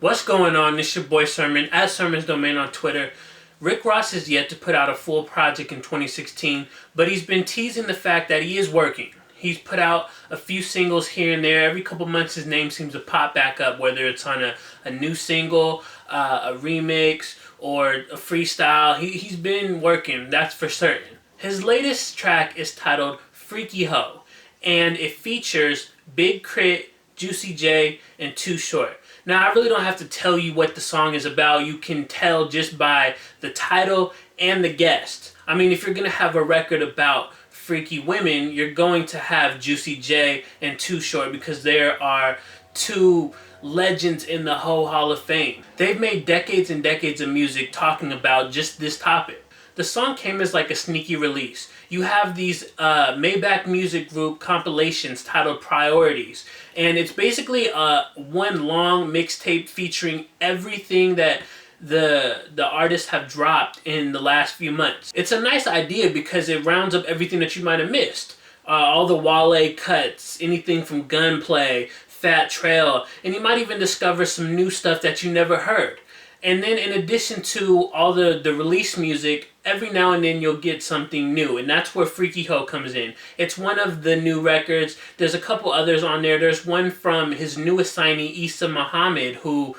What's going on? This your boy Sermon at Sermon's Domain on Twitter. Rick Ross is yet to put out a full project in 2016, but he's been teasing the fact that he is working. He's put out a few singles here and there. Every couple months his name seems to pop back up, whether it's on a new single, a remix, or a freestyle. He's been working, that's for certain. His latest track is titled Freaky Ho, and it features Big Crit, Juicy J, and Too Short. Now, I really don't have to tell you what the song is about. You can tell just by the title and the guest. I mean, if you're going to have a record about freaky women, you're going to have Juicy J and Too Short because there are two legends in the whole Hall of Fame. They've made decades and decades of music talking about just this topic. The song came as like a sneaky release. You have these Maybach Music Group compilations titled Priorities. And it's basically one long mixtape featuring everything that the artists have dropped in the last few months. It's a nice idea because it rounds up everything that you might have missed. All the Wale cuts, anything from Gunplay, Fat Trail, and you might even discover some new stuff that you never heard. And then in addition to all the release music, every now and then you'll get something new. And that's where Freaky Ho comes in. It's one of the new records. There's a couple others on there. There's one from his newest signee, Issa Muhammad, who,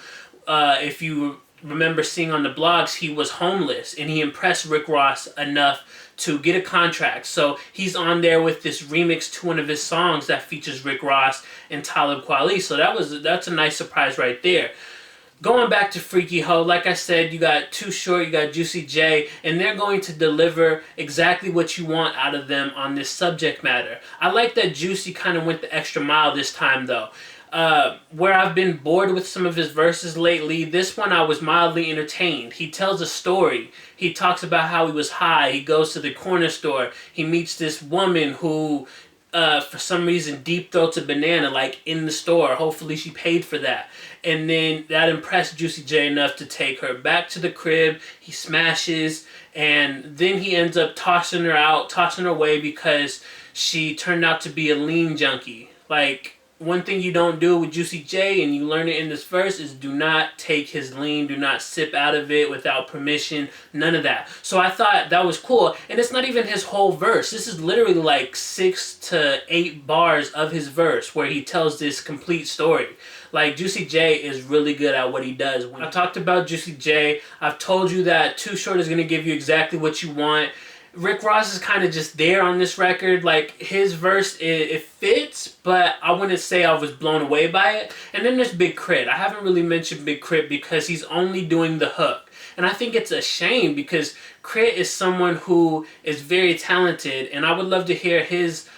if you remember seeing on the blogs, he was homeless. And he impressed Rick Ross enough to get a contract. So he's on there with this remix to one of his songs that features Rick Ross and Talib Kweli. So that's a nice surprise right there. Going back to Freaky Ho, like I said, you got Too Short, you got Juicy J, and they're going to deliver exactly what you want out of them on this subject matter. I like that Juicy kind of went the extra mile this time, though. Where I've been bored with some of his verses lately, this one I was mildly entertained. He tells a story. He talks about how he was high. He goes to the corner store. He meets this woman who for some reason deep throats a banana like in the store. Hopefully she paid for that. And then that impressed Juicy J enough to take her back to the crib. He smashes, and then he ends up tossing her out, tossing her away because she turned out to be a lean junkie. Like, one thing you don't do with Juicy J, and you learn it in this verse, is do not take his lean, do not sip out of it without permission, none of that. So I thought that was cool, and it's not even his whole verse. This is literally like 6 to 8 bars of his verse where he tells this complete story. Like, Juicy J is really good at what he does. I talked about Juicy J. I've told you that Too Short is going to give you exactly what you want. Rick Ross is kind of just there on this record. Like, his verse, it fits, but I wouldn't say I was blown away by it. And then there's Big Crit. I haven't really mentioned Big Crit because he's only doing the hook. And I think it's a shame because Crit is someone who is very talented, and I would love to hear his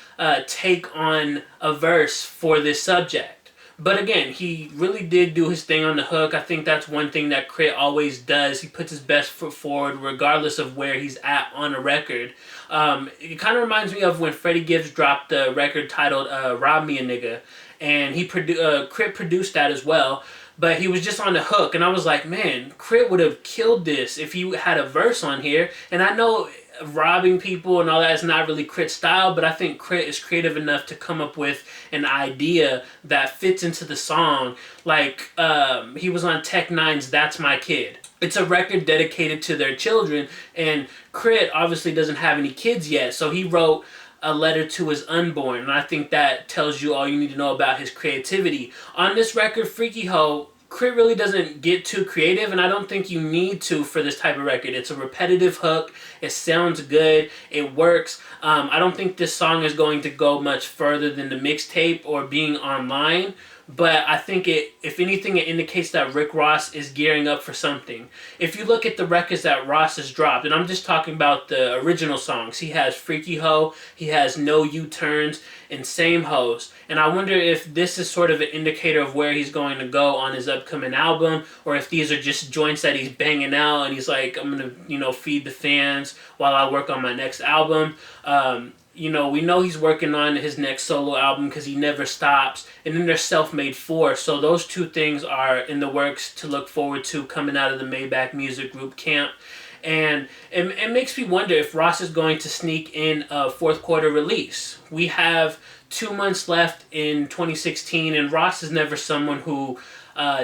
take on a verse for this subject. But again, he really did do his thing on the hook. I think that's one thing that K.R.I.T always does. He puts his best foot forward regardless of where he's at on a record. It kind of reminds me of when Freddie Gibbs dropped the record titled Rob Me a Nigga. And K.R.I.T produced that as well. But he was just on the hook. And I was like, man, K.R.I.T would have killed this if he had a verse on here. And I know robbing people and all that is not really K.R.I.T style, but I think K.R.I.T is creative enough to come up with an idea that fits into the song. Like, he was on Tech Nine's That's My Kid. It's a record dedicated to their children, and K.R.I.T obviously doesn't have any kids yet, so he wrote a letter to his unborn, and I think that tells you all you need to know about his creativity. On this record, Freaky Ho, K.R.I.T really doesn't get too creative, and I don't think you need to for this type of record. It's a repetitive hook. It sounds good. It works. I don't think this song is going to go much further than the mixtape or being online, but I think if anything, it indicates that Rick Ross is gearing up for something. If you look at the records that Ross has dropped, and I'm just talking about the original songs, he has Freaky Ho, he has No U-Turns, and Same Hoes. And I wonder if this is sort of an indicator of where he's going to go on his upcoming album, or if these are just joints that he's banging out and he's like, I'm going to, feed the fans while I work on my next album. We know he's working on his next solo album because he never stops. And then there's Self-Made 4. So those two things are in the works to look forward to coming out of the Maybach Music Group camp. And it makes me wonder if Ross is going to sneak in a fourth quarter release. We have 2 months left in 2016, and Ross is never someone who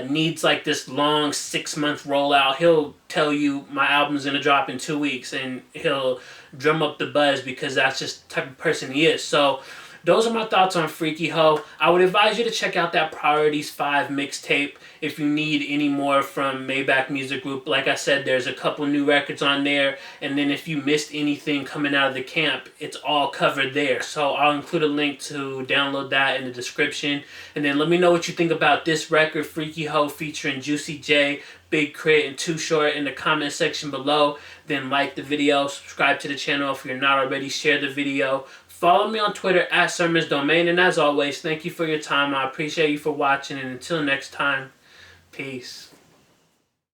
needs like this long 6 month rollout. He'll tell you my album's gonna drop in 2 weeks, and he'll drum up the buzz because that's just the type of person he is. So those are my thoughts on Freaky Ho. I would advise you to check out that Priorities 5 mixtape if you need any more from Maybach Music Group. Like I said, there's a couple new records on there, and then if you missed anything coming out of the camp, it's all covered there. So I'll include a link to download that in the description. And then let me know what you think about this record, Freaky Ho, featuring Juicy J, Big Crit, and Too Short, in the comment section below. Then like the video, subscribe to the channel if you're not already, share the video. Follow me on Twitter at Sermons Domain, and as always, thank you for your time. I appreciate you for watching, and until next time, peace.